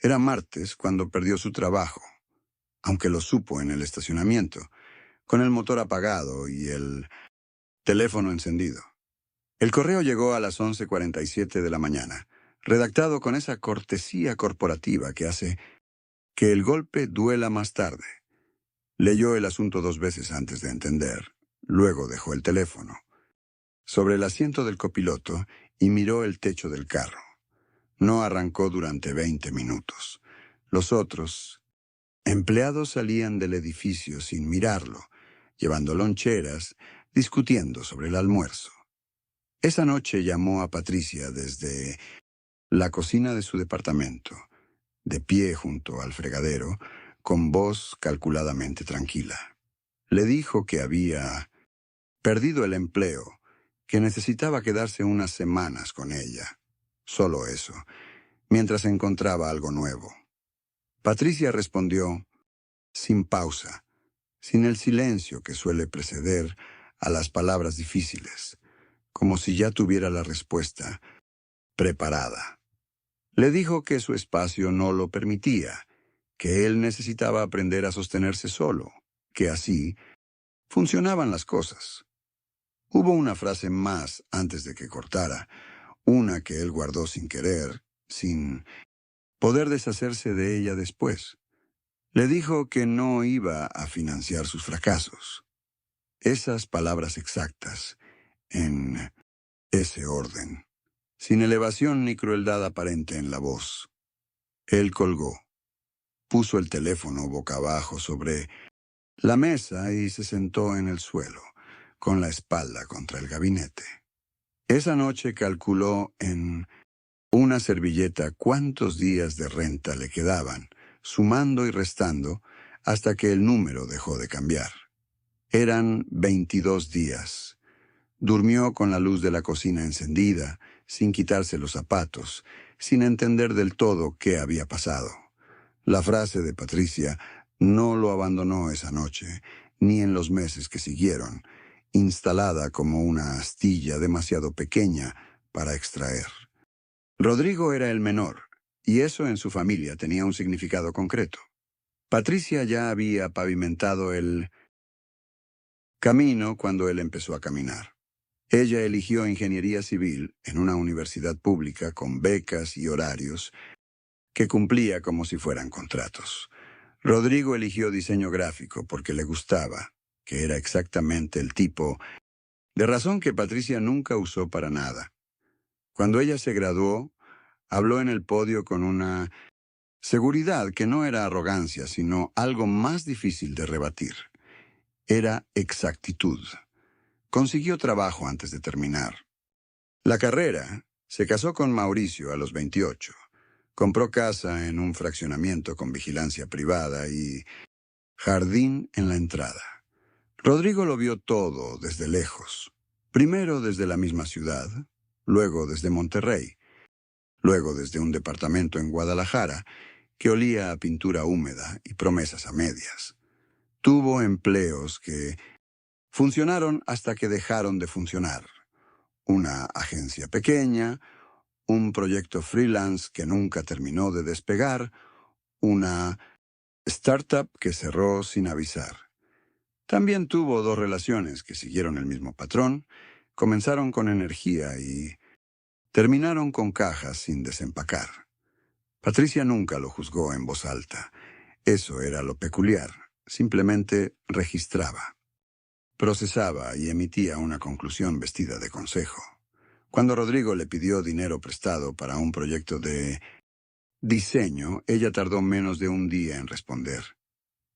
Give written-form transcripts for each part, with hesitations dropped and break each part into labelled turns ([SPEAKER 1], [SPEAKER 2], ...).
[SPEAKER 1] Era martes cuando perdió su trabajo, aunque lo supo en el estacionamiento, con el motor apagado y el teléfono encendido. El correo llegó a las 11:47 de la mañana, redactado con esa cortesía corporativa que hace que el golpe duela más tarde. Leyó el asunto 2 veces antes de entender. Luego dejó el teléfono sobre el asiento del copiloto y miró el techo del carro. No arrancó durante 20 minutos. Los otros empleados salían del edificio sin mirarlo, llevando loncheras, discutiendo sobre el almuerzo. Esa noche llamó a Patricia desde la cocina de su departamento, de pie junto al fregadero, con voz calculadamente tranquila. Le dijo que había perdido el empleo, que necesitaba quedarse unas semanas con ella. Solo eso, mientras encontraba algo nuevo. Patricia respondió sin pausa, sin el silencio que suele preceder a las palabras difíciles, como si ya tuviera la respuesta preparada. Le dijo que su espacio no lo permitía, que él necesitaba aprender a sostenerse solo, que así funcionaban las cosas. Hubo una frase más antes de que cortara, una que él guardó sin querer, sin poder deshacerse de ella después. Le dijo que no iba a financiar sus fracasos. Esas palabras exactas, en ese orden, sin elevación ni crueldad aparente en la voz. Él colgó, puso el teléfono boca abajo sobre la mesa y se sentó en el suelo, con la espalda contra el gabinete. Esa noche calculó en una servilleta cuántos días de renta le quedaban, sumando y restando, hasta que el número dejó de cambiar. Eran 22 días. Durmió con la luz de la cocina encendida, sin quitarse los zapatos, sin entender del todo qué había pasado. La frase de Patricia no lo abandonó esa noche, ni en los meses que siguieron, instalada como una astilla demasiado pequeña para extraer. Rodrigo era el menor, y eso en su familia tenía un significado concreto. Patricia ya había pavimentado el camino cuando él empezó a caminar. Ella eligió ingeniería civil en una universidad pública con becas y horarios que cumplía como si fueran contratos. Rodrigo eligió diseño gráfico porque le gustaba, que era exactamente el tipo de razón que Patricia nunca usó para nada. Cuando ella se graduó, habló en el podio con una seguridad que no era arrogancia, sino algo más difícil de rebatir. Era exactitud. Consiguió trabajo antes de terminar la carrera, se casó con Mauricio a los 28, compró casa en un fraccionamiento con vigilancia privada y jardín en la entrada. Rodrigo lo vio todo desde lejos, primero desde la misma ciudad, luego desde Monterrey, luego desde un departamento en Guadalajara que olía a pintura húmeda y promesas a medias. Tuvo empleos que funcionaron hasta que dejaron de funcionar. Una agencia pequeña, un proyecto freelance que nunca terminó de despegar, una startup que cerró sin avisar. También tuvo 2 relaciones que siguieron el mismo patrón, comenzaron con energía y terminaron con cajas sin desempacar. Patricia nunca lo juzgó en voz alta. Eso era lo peculiar. Simplemente registraba. Procesaba y emitía una conclusión vestida de consejo. Cuando Rodrigo le pidió dinero prestado para un proyecto de diseño, ella tardó menos de un día en responder.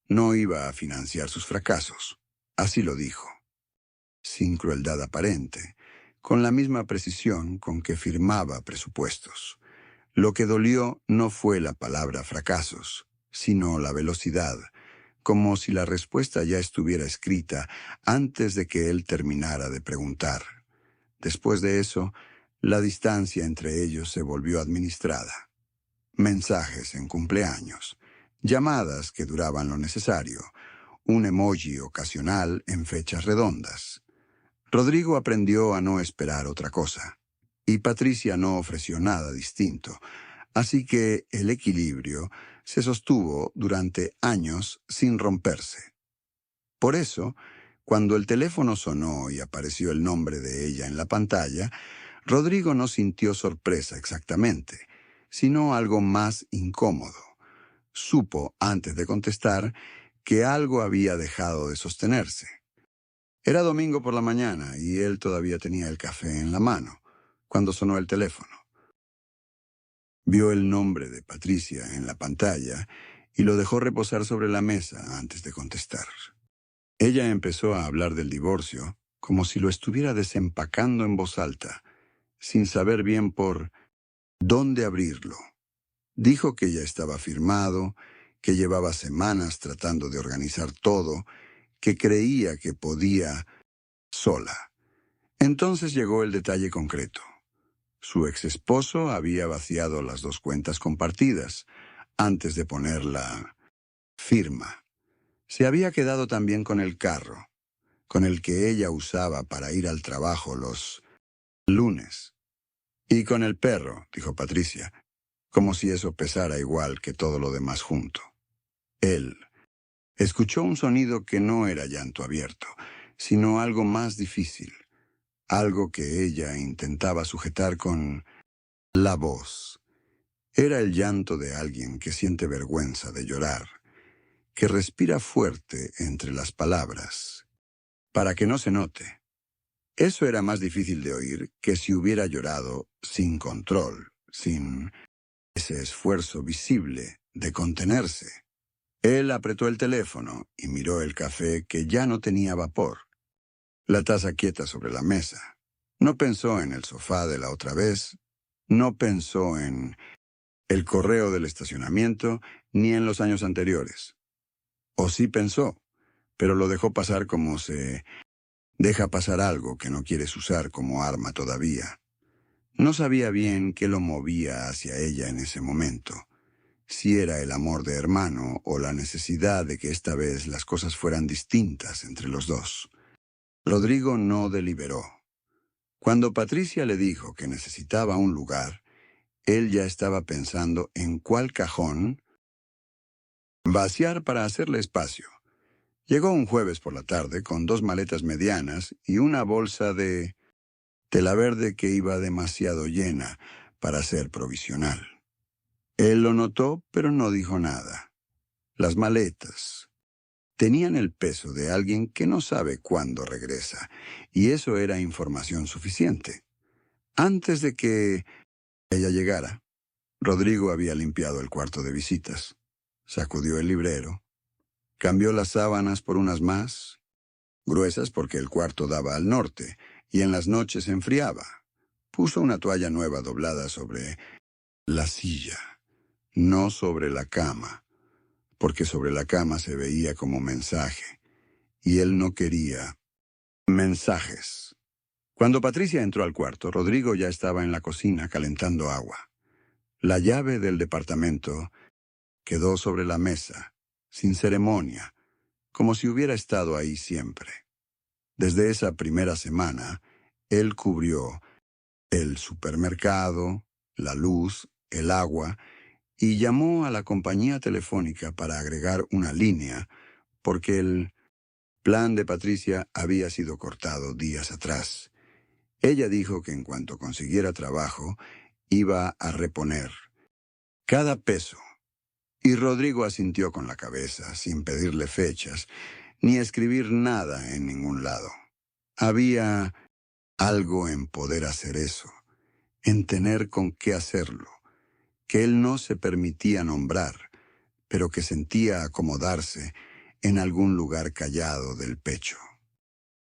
[SPEAKER 1] No iba a financiar sus fracasos. Así lo dijo. Sin crueldad aparente, con la misma precisión con que firmaba presupuestos. Lo que dolió no fue la palabra fracasos, sino la velocidad, como si la respuesta ya estuviera escrita antes de que él terminara de preguntar. Después de eso, la distancia entre ellos se volvió administrada. Mensajes en cumpleaños, llamadas que duraban lo necesario, un emoji ocasional en fechas redondas. Rodrigo aprendió a no esperar otra cosa, y Patricia no ofreció nada distinto, Así que el equilibrio se sostuvo durante años sin romperse. Por eso, cuando el teléfono sonó y apareció el nombre de ella en la pantalla, Rodrigo no sintió sorpresa exactamente, sino algo más incómodo. Supo, antes de contestar, que algo había dejado de sostenerse. Era domingo por la mañana y él todavía tenía el café en la mano, cuando sonó el teléfono. Vio el nombre de Patricia en la pantalla y lo dejó reposar sobre la mesa antes de contestar. Ella empezó a hablar del divorcio como si lo estuviera desempacando en voz alta, sin saber bien por dónde abrirlo. Dijo que ya estaba firmado, que llevaba semanas tratando de organizar todo, que creía que podía sola. Entonces llegó el detalle concreto. Su exesposo había vaciado las dos cuentas compartidas antes de poner la firma. Se había quedado también con el carro, con el que ella usaba para ir al trabajo los lunes. Y con el perro, dijo Patricia, como si eso pesara igual que todo lo demás junto. Él escuchó un sonido que no era llanto abierto, sino algo más difícil, algo que ella intentaba sujetar con la voz. Era el llanto de alguien que siente vergüenza de llorar, que respira fuerte entre las palabras, para que no se note. Eso era más difícil de oír que si hubiera llorado sin control, sin ese esfuerzo visible de contenerse. Él apretó el teléfono y miró el café que ya no tenía vapor, la taza quieta sobre la mesa. No pensó en el sofá de la otra vez, no pensó en el correo del estacionamiento ni en los años anteriores. O sí pensó, pero lo dejó pasar como se deja pasar algo que no quieres usar como arma todavía. No sabía bien qué lo movía hacia ella en ese momento, si era el amor de hermano o la necesidad de que esta vez las cosas fueran distintas entre los dos. Rodrigo no deliberó. Cuando Patricia le dijo que necesitaba un lugar, él ya estaba pensando en cuál cajón vaciar para hacerle espacio. Llegó un jueves por la tarde con dos maletas medianas y una bolsa de tela verde que iba demasiado llena para ser provisional. Él lo notó, pero no dijo nada. Las maletas tenían el peso de alguien que no sabe cuándo regresa, y eso era información suficiente. Antes de que ella llegara, Rodrigo había limpiado el cuarto de visitas, sacudió el librero, cambió las sábanas por unas más gruesas porque el cuarto daba al norte y en las noches enfriaba. Puso una toalla nueva doblada sobre la silla, no sobre la cama, porque sobre la cama se veía como mensaje, y él no quería mensajes. Cuando Patricia entró al cuarto, Rodrigo ya estaba en la cocina calentando agua. La llave del departamento quedó sobre la mesa, sin ceremonia, como si hubiera estado ahí siempre. Desde esa primera semana, él cubrió el supermercado, la luz, el agua, y llamó a la compañía telefónica para agregar una línea, porque el plan de Patricia había sido cortado días atrás. Ella dijo que en cuanto consiguiera trabajo, iba a reponer cada peso. Y Rodrigo asintió con la cabeza, sin pedirle fechas, ni escribir nada en ningún lado. Había algo en poder hacer eso, en tener con qué hacerlo, que él no se permitía nombrar, pero que sentía acomodarse en algún lugar callado del pecho.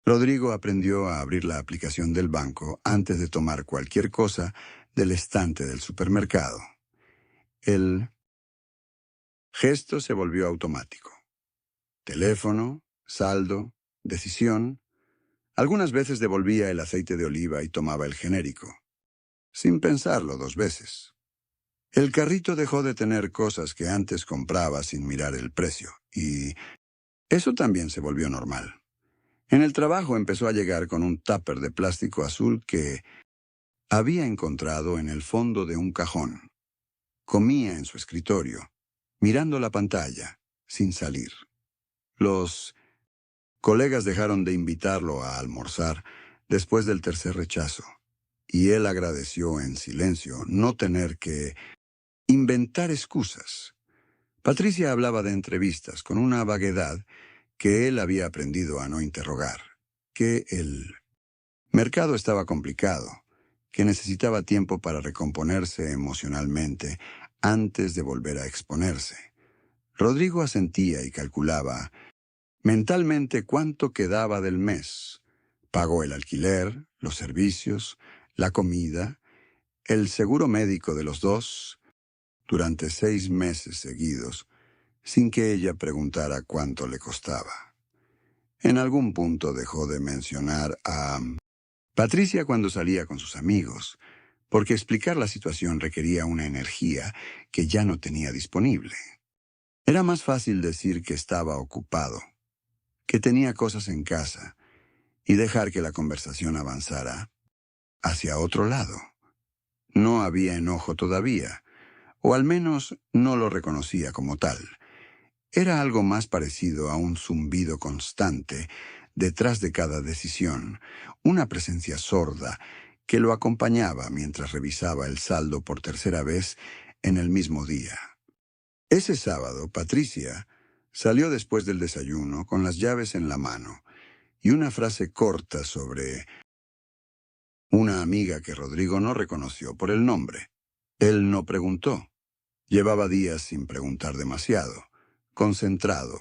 [SPEAKER 1] Rodrigo aprendió a abrir la aplicación del banco antes de tomar cualquier cosa del estante del supermercado. El gesto se volvió automático. Teléfono, saldo, decisión. Algunas veces devolvía el aceite de oliva y tomaba el genérico, sin pensarlo dos veces. El carrito dejó de tener cosas que antes compraba sin mirar el precio, y eso también se volvió normal. En el trabajo empezó a llegar con un tupper de plástico azul que había encontrado en el fondo de un cajón. Comía en su escritorio, mirando la pantalla, sin salir. Los colegas dejaron de invitarlo a almorzar después del tercer rechazo, y él agradeció en silencio no tener que inventar excusas. Patricia hablaba de entrevistas con una vaguedad que él había aprendido a no interrogar, que el mercado estaba complicado, que necesitaba tiempo para recomponerse emocionalmente antes de volver a exponerse. Rodrigo asentía y calculaba mentalmente cuánto quedaba del mes. Pagó el alquiler, los servicios, la comida, el seguro médico de los dos, durante 6 meses seguidos, sin que ella preguntara cuánto le costaba. En algún punto dejó de mencionar a Patricia cuando salía con sus amigos, porque explicar la situación requería una energía que ya no tenía disponible. Era más fácil decir que estaba ocupado, que tenía cosas en casa, y dejar que la conversación avanzara hacia otro lado. No había enojo todavía, o al menos no lo reconocía como tal. Era algo más parecido a un zumbido constante detrás de cada decisión, una presencia sorda que lo acompañaba mientras revisaba el saldo por tercera vez en el mismo día. Ese sábado, Patricia salió después del desayuno con las llaves en la mano y una frase corta sobre una amiga que Rodrigo no reconoció por el nombre. Él no preguntó. Llevaba días sin preguntar demasiado, concentrado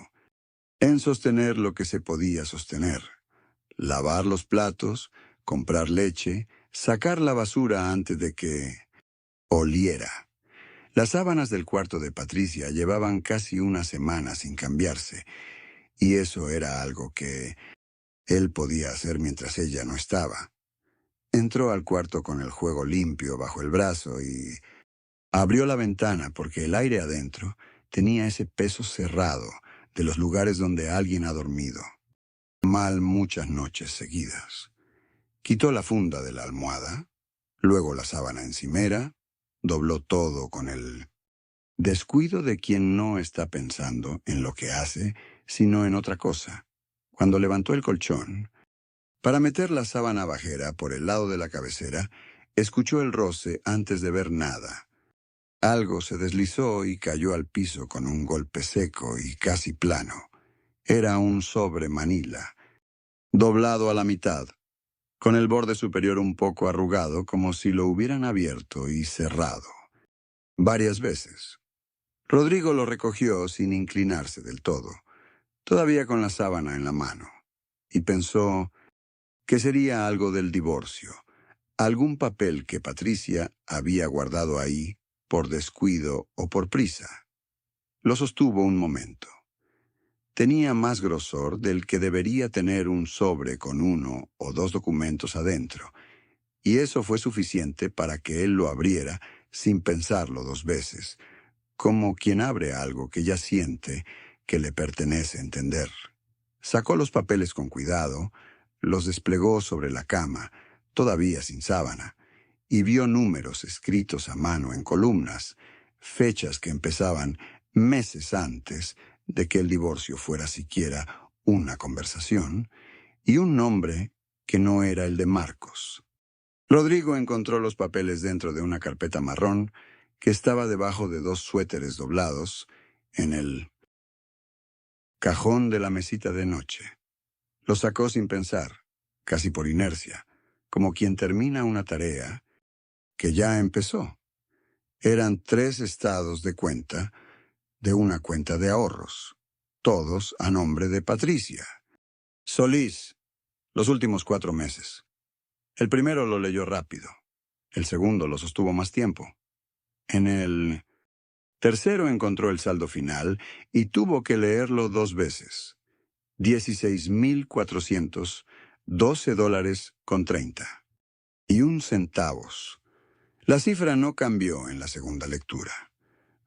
[SPEAKER 1] en sostener lo que se podía sostener. Lavar los platos, comprar leche, sacar la basura antes de que oliera. Las sábanas del cuarto de Patricia llevaban casi una semana sin cambiarse, y eso era algo que él podía hacer mientras ella no estaba. Entró al cuarto con el juego limpio bajo el brazo y abrió la ventana porque el aire adentro tenía ese peso cerrado de los lugares donde alguien ha dormido mal muchas noches seguidas. Quitó la funda de la almohada, luego la sábana encimera, dobló todo con el descuido de quien no está pensando en lo que hace, sino en otra cosa. Cuando levantó el colchón, para meter la sábana bajera por el lado de la cabecera, escuchó el roce antes de ver nada. Algo se deslizó y cayó al piso con un golpe seco y casi plano. Era un sobre Manila, doblado a la mitad, con el borde superior un poco arrugado como si lo hubieran abierto y cerrado varias veces. Rodrigo lo recogió sin inclinarse del todo, todavía con la sábana en la mano, y pensó que sería algo del divorcio, algún papel que Patricia había guardado ahí por descuido o por prisa. Lo sostuvo un momento. Tenía más grosor del que debería tener un sobre con 1 o 2 documentos adentro, y eso fue suficiente para que él lo abriera sin pensarlo 2 veces, como quien abre algo que ya siente que le pertenece entender. Sacó los papeles con cuidado, los desplegó sobre la cama, todavía sin sábana, y vio números escritos a mano en columnas, fechas que empezaban meses antes de que el divorcio fuera siquiera una conversación, y un nombre que no era el de Marcos. Rodrigo encontró los papeles dentro de una carpeta marrón que estaba debajo de 2 suéteres doblados en el cajón de la mesita de noche. Los sacó sin pensar, casi por inercia, como quien termina una tarea que ya empezó. Eran 3 estados de cuenta de una cuenta de ahorros, todos a nombre de Patricia. Solís, los últimos 4 meses. El primero lo leyó rápido. El segundo lo sostuvo más tiempo. En el tercero encontró el saldo final y tuvo que leerlo 2 veces. $16,412.30. Y 1 centavos. La cifra no cambió en la segunda lectura.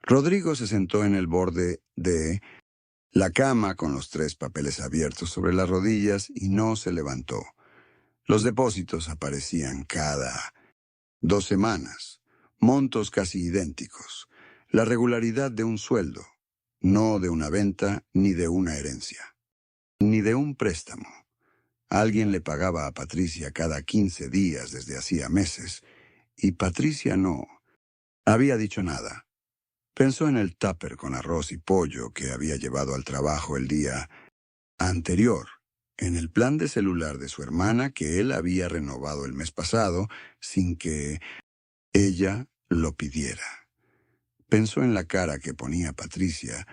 [SPEAKER 1] Rodrigo se sentó en el borde de la cama con los 3 papeles abiertos sobre las rodillas y no se levantó. Los depósitos aparecían cada 2 semanas, montos casi idénticos. la regularidad de un sueldo, no de una venta ni de una herencia, ni de un préstamo. Alguien le pagaba a Patricia cada 15 días desde hacía meses, y Patricia no había dicho nada. Pensó en el tupper con arroz y pollo que había llevado al trabajo el día anterior, en el plan de celular de su hermana que él había renovado el mes pasado sin que ella lo pidiera. Pensó en la cara que ponía Patricia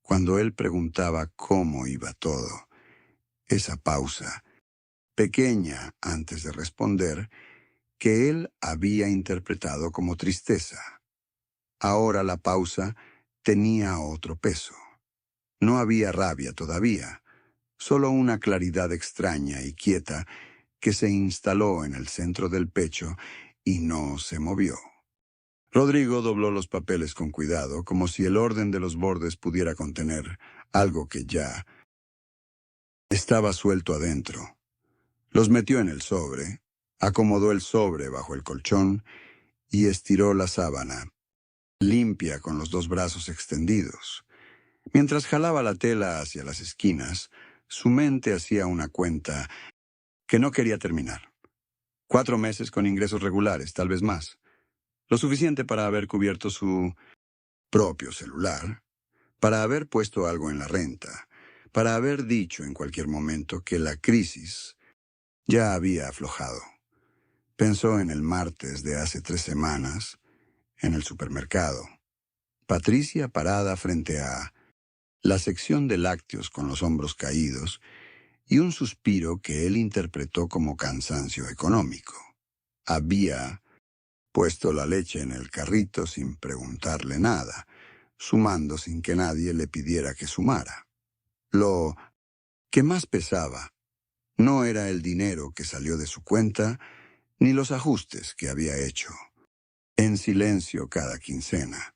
[SPEAKER 1] cuando él preguntaba cómo iba todo. Esa pausa, pequeña antes de responder, que él había interpretado como tristeza. Ahora la pausa tenía otro peso. No había rabia todavía, solo una claridad extraña y quieta que se instaló en el centro del pecho y no se movió. Rodrigo dobló los papeles con cuidado, como si el orden de los bordes pudiera contener algo que ya estaba suelto adentro. Los metió en el sobre, acomodó el sobre bajo el colchón y estiró la sábana, limpia con los dos brazos extendidos. Mientras jalaba la tela hacia las esquinas, su mente hacía una cuenta que no quería terminar. 4 meses con ingresos regulares, tal vez más. Lo suficiente para haber cubierto su propio celular, para haber puesto algo en la renta, para haber dicho en cualquier momento que la crisis ya había aflojado. Pensó en el martes de hace 3 semanas, en el supermercado. Patricia parada frente a la sección de lácteos con los hombros caídos y un suspiro que él interpretó como cansancio económico. Había puesto la leche en el carrito sin preguntarle nada, sumando sin que nadie le pidiera que sumara. Lo que más pesaba no era el dinero que salió de su cuenta, ni los ajustes que había hecho, en silencio cada quincena.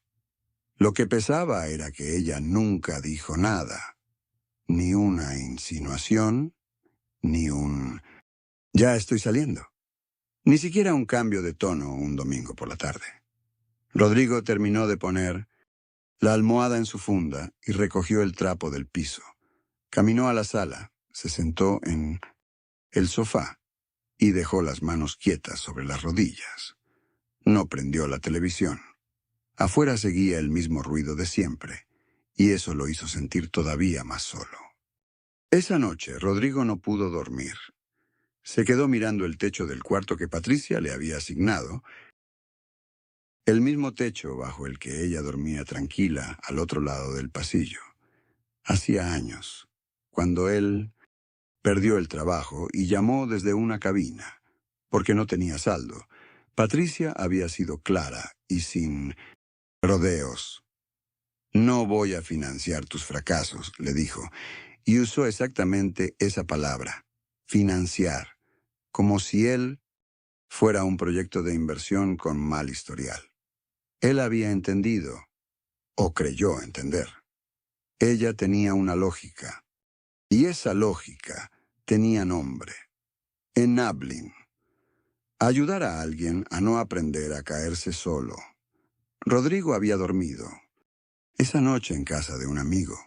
[SPEAKER 1] Lo que pesaba era que ella nunca dijo nada, ni una insinuación, ni un «ya estoy saliendo», ni siquiera un cambio de tono un domingo por la tarde. Rodrigo terminó de poner la almohada en su funda y recogió el trapo del piso. Caminó a la sala, se sentó en el sofá y dejó las manos quietas sobre las rodillas. No prendió la televisión. Afuera seguía el mismo ruido de siempre, y eso lo hizo sentir todavía más solo. Esa noche, Rodrigo no pudo dormir. Se quedó mirando el techo del cuarto que Patricia le había asignado, el mismo techo bajo el que ella dormía tranquila al otro lado del pasillo. Hacía años, cuando él perdió el trabajo y llamó desde una cabina, porque no tenía saldo. Patricia había sido clara y sin rodeos. «No voy a financiar tus fracasos», le dijo, y usó exactamente esa palabra, financiar, como si él fuera un proyecto de inversión con mal historial. Él había entendido, o creyó entender. Ella tenía una lógica, y esa lógica tenía nombre: enabling. Ayudar a alguien a no aprender a caerse solo. Rodrigo había dormido esa noche en casa de un amigo,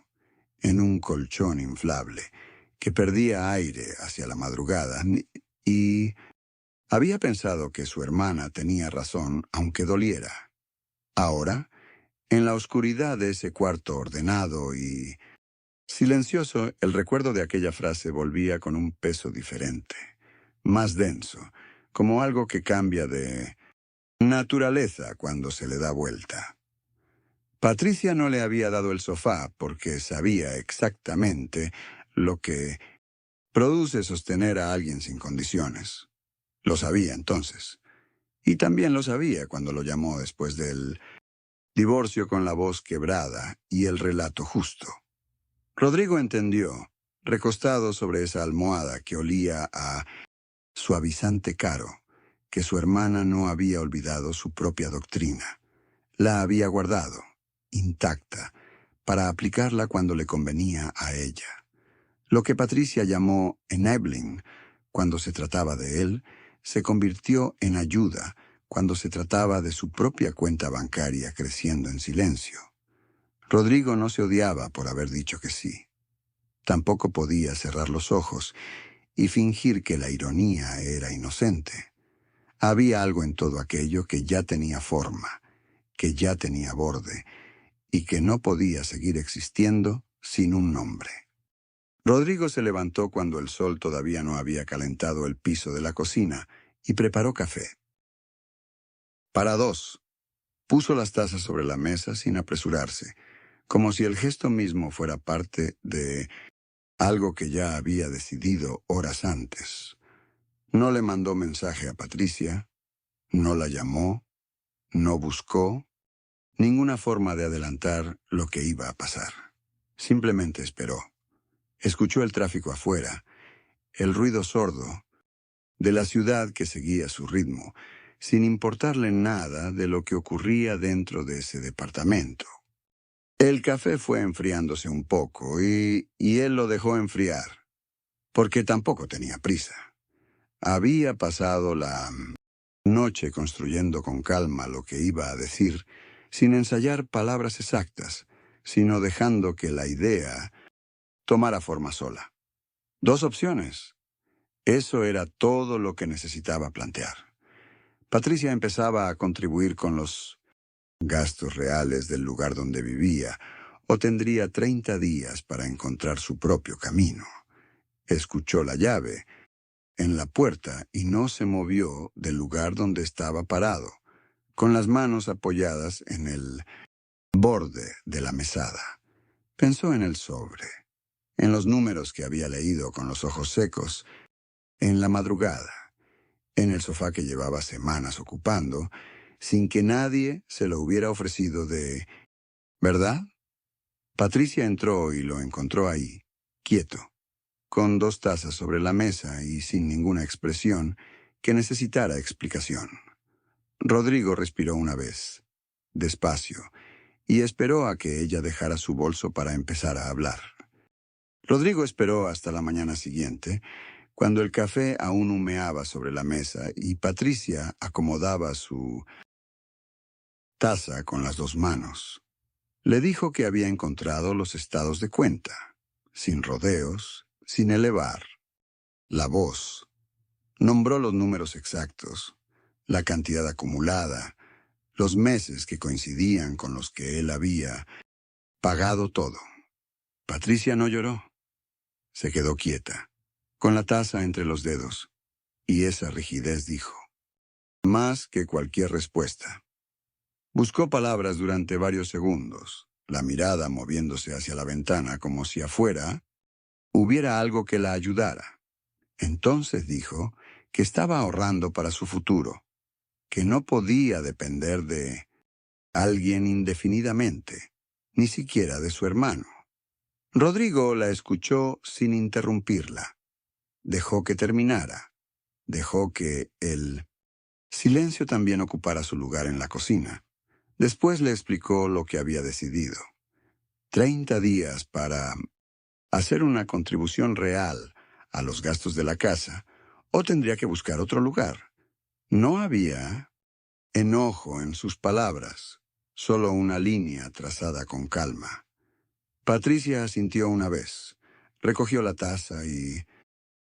[SPEAKER 1] en un colchón inflable que perdía aire hacia la madrugada, y había pensado que su hermana tenía razón, aunque doliera. Ahora, en la oscuridad de ese cuarto ordenado y silencioso, el recuerdo de aquella frase volvía con un peso diferente, más denso, como algo que cambia de naturaleza cuando se le da vuelta. Patricia no le había dado el sofá porque sabía exactamente lo que produce sostener a alguien sin condiciones. Lo sabía entonces. Y también lo sabía cuando lo llamó después del divorcio con la voz quebrada y el relato justo. Rodrigo entendió, recostado sobre esa almohada que olía a suavizante caro, que su hermana no había olvidado su propia doctrina. La había guardado, intacta, para aplicarla cuando le convenía a ella. Lo que Patricia llamó enabling cuando se trataba de él, se convirtió en ayuda cuando se trataba de su propia cuenta bancaria creciendo en silencio. Rodrigo no se odiaba por haber dicho que sí. Tampoco podía cerrar los ojos y fingir que la ironía era inocente. Había algo en todo aquello que ya tenía forma, que ya tenía borde, y que no podía seguir existiendo sin un nombre. Rodrigo se levantó cuando el sol todavía no había calentado el piso de la cocina y preparó café. Para dos. Puso las tazas sobre la mesa sin apresurarse, como si el gesto mismo fuera parte de algo que ya había decidido horas antes. No le mandó mensaje a Patricia, no la llamó, no buscó ninguna forma de adelantar lo que iba a pasar. Simplemente esperó. Escuchó el tráfico afuera, el ruido sordo de la ciudad que seguía su ritmo, sin importarle nada de lo que ocurría dentro de ese departamento. El café fue enfriándose un poco y él lo dejó enfriar, porque tampoco tenía prisa. Había pasado la noche construyendo con calma lo que iba a decir, sin ensayar palabras exactas, sino dejando que la idea tomara forma sola. Dos opciones. Eso era todo lo que necesitaba plantear. Patricia empezaba a contribuir con los gastos reales del lugar donde vivía, o tendría 30 días para encontrar su propio camino. Escuchó la llave en la puerta y no se movió del lugar donde estaba parado, con las manos apoyadas en el borde de la mesada. Pensó en el sobre, en los números que había leído con los ojos secos, en la madrugada, en el sofá que llevaba semanas ocupando, sin que nadie se lo hubiera ofrecido de ¿verdad? Patricia entró y lo encontró ahí, quieto, con 2 tazas sobre la mesa y sin ninguna expresión que necesitara explicación. Rodrigo respiró una vez, despacio, y esperó a que ella dejara su bolso para empezar a hablar. Rodrigo esperó hasta la mañana siguiente, cuando el café aún humeaba sobre la mesa y Patricia acomodaba su taza con las 2 manos. Le dijo que había encontrado los estados de cuenta, sin rodeos, sin elevar. La voz. Nombró los números exactos, la cantidad acumulada, los meses que coincidían con los que él había pagado todo. Patricia no lloró. Se quedó quieta, con la taza entre los dedos, y esa rigidez dijo, más que cualquier respuesta. Buscó palabras durante varios segundos, la mirada moviéndose hacia la ventana como si afuera hubiera algo que la ayudara. Entonces dijo que estaba ahorrando para su futuro, que no podía depender de alguien indefinidamente, ni siquiera de su hermano. Rodrigo la escuchó sin interrumpirla. Dejó que terminara. Dejó que el silencio también ocupara su lugar en la cocina. Después le explicó lo que había decidido. 30 días para hacer una contribución real a los gastos de la casa, o tendría que buscar otro lugar. No había enojo en sus palabras, solo una línea trazada con calma. Patricia asintió una vez, recogió la taza y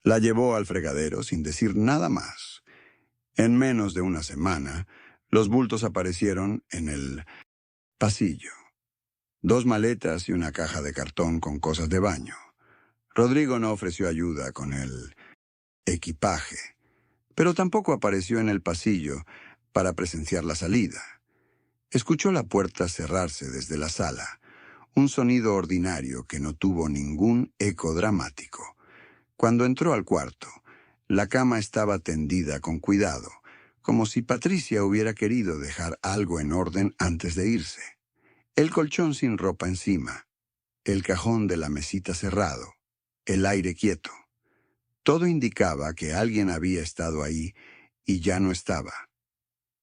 [SPEAKER 1] la llevó al fregadero sin decir nada más. En menos de una semana, los bultos aparecieron en el pasillo. 2 maletas y una caja de cartón con cosas de baño. Rodrigo no ofreció ayuda con el equipaje, pero tampoco apareció en el pasillo para presenciar la salida. Escuchó la puerta cerrarse desde la sala, un sonido ordinario que no tuvo ningún eco dramático. Cuando entró al cuarto, la cama estaba tendida con cuidado, como si Patricia hubiera querido dejar algo en orden antes de irse. El colchón sin ropa encima, el cajón de la mesita cerrado, el aire quieto. Todo indicaba que alguien había estado ahí y ya no estaba.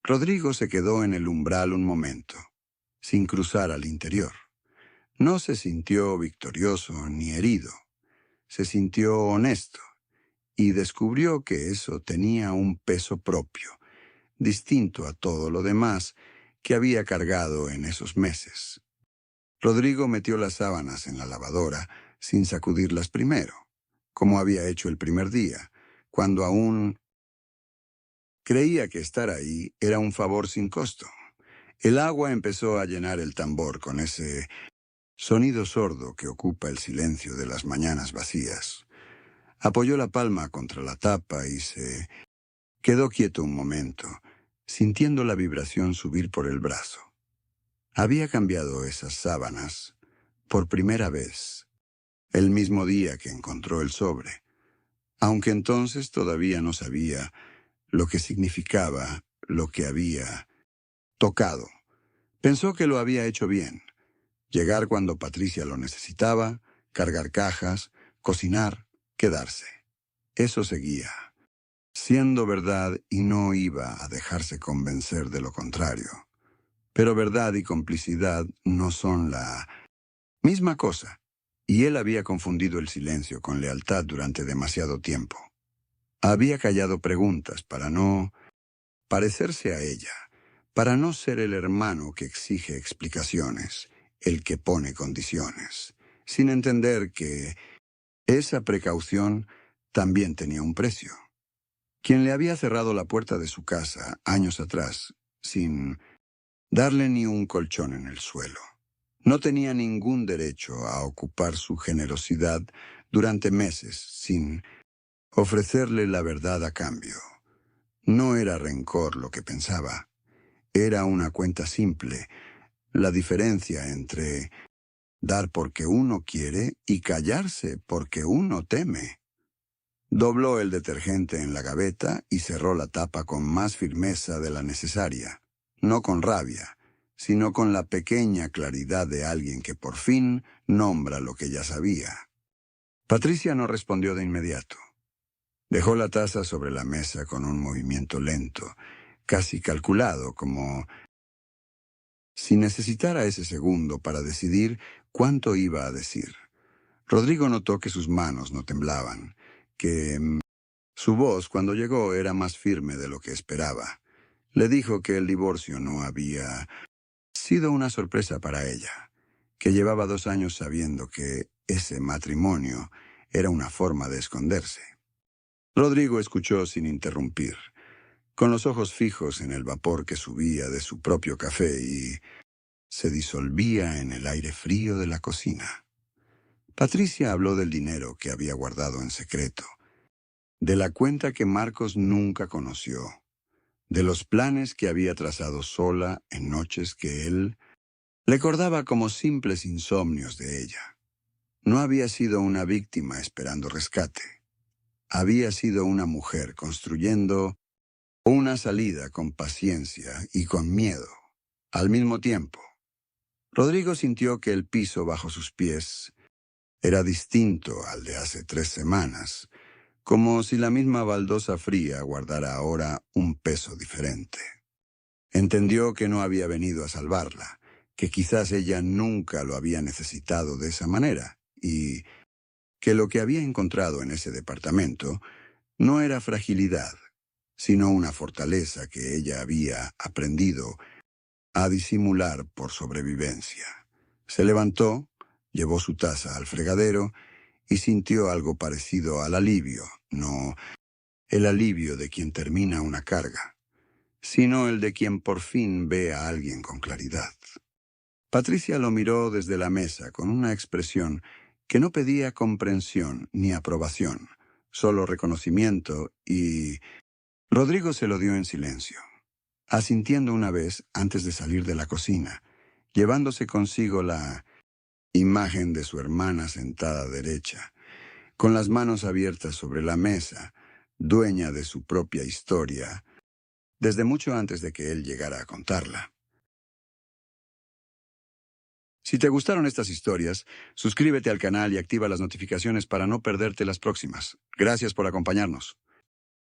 [SPEAKER 1] Rodrigo se quedó en el umbral un momento, sin cruzar al interior. No se sintió victorioso ni herido. Se sintió honesto y descubrió que eso tenía un peso propio, distinto a todo lo demás que había cargado en esos meses. Rodrigo metió las sábanas en la lavadora sin sacudirlas primero, como había hecho el primer día, cuando aún creía que estar ahí era un favor sin costo. El agua empezó a llenar el tambor con ese sonido sordo que ocupa el silencio de las mañanas vacías. Apoyó la palma contra la tapa y se quedó quieto un momento, sintiendo la vibración subir por el brazo. Había cambiado esas sábanas por primera vez, el mismo día que encontró el sobre, aunque entonces todavía no sabía lo que significaba lo que había tocado. Pensó que lo había hecho bien. Llegar cuando Patricia lo necesitaba, cargar cajas, cocinar, quedarse. Eso seguía, siendo verdad y no iba a dejarse convencer de lo contrario. Pero verdad y complicidad no son la misma cosa, y él había confundido el silencio con lealtad durante demasiado tiempo. Había callado preguntas para no parecerse a ella, para no ser el hermano que exige explicaciones, el que pone condiciones, sin entender que esa precaución también tenía un precio. Quien le había cerrado la puerta de su casa años atrás, sin darle ni un colchón en el suelo, no tenía ningún derecho a ocupar su generosidad durante meses sin ofrecerle la verdad a cambio. No era rencor lo que pensaba, era una cuenta simple, la diferencia entre dar porque uno quiere y callarse porque uno teme. Dobló el detergente en la gaveta y cerró la tapa con más firmeza de la necesaria, no con rabia, sino con la pequeña claridad de alguien que por fin nombra lo que ya sabía. Patricia no respondió de inmediato. Dejó la taza sobre la mesa con un movimiento lento, casi calculado, como si necesitara ese segundo para decidir cuánto iba a decir. Rodrigo notó que sus manos no temblaban, que su voz cuando llegó era más firme de lo que esperaba. Le dijo que el divorcio no había sido una sorpresa para ella, que llevaba 2 años sabiendo que ese matrimonio era una forma de esconderse. Rodrigo escuchó sin interrumpir, con los ojos fijos en el vapor que subía de su propio café y se disolvía en el aire frío de la cocina. Patricia habló del dinero que había guardado en secreto, de la cuenta que Marcos nunca conoció, de los planes que había trazado sola en noches que él recordaba como simples insomnios de ella. No había sido una víctima esperando rescate. Había sido una mujer construyendo una salida con paciencia y con miedo, al mismo tiempo. Rodrigo sintió que el piso bajo sus pies era distinto al de hace 3 semanas, como si la misma baldosa fría guardara ahora un peso diferente. Entendió que no había venido a salvarla, que quizás ella nunca lo había necesitado de esa manera, y que lo que había encontrado en ese departamento no era fragilidad, sino una fortaleza que ella había aprendido a disimular por sobrevivencia. Se levantó, llevó su taza al fregadero y sintió algo parecido al alivio, no el alivio de quien termina una carga, sino el de quien por fin ve a alguien con claridad. Patricia lo miró desde la mesa con una expresión que no pedía comprensión ni aprobación, solo reconocimiento, y Rodrigo se lo dio en silencio, asintiendo una vez antes de salir de la cocina, llevándose consigo la imagen de su hermana sentada derecha, con las manos abiertas sobre la mesa, dueña de su propia historia, desde mucho antes de que él llegara a contarla. Si te gustaron estas historias, suscríbete al canal y activa las notificaciones para no perderte las próximas. Gracias por acompañarnos.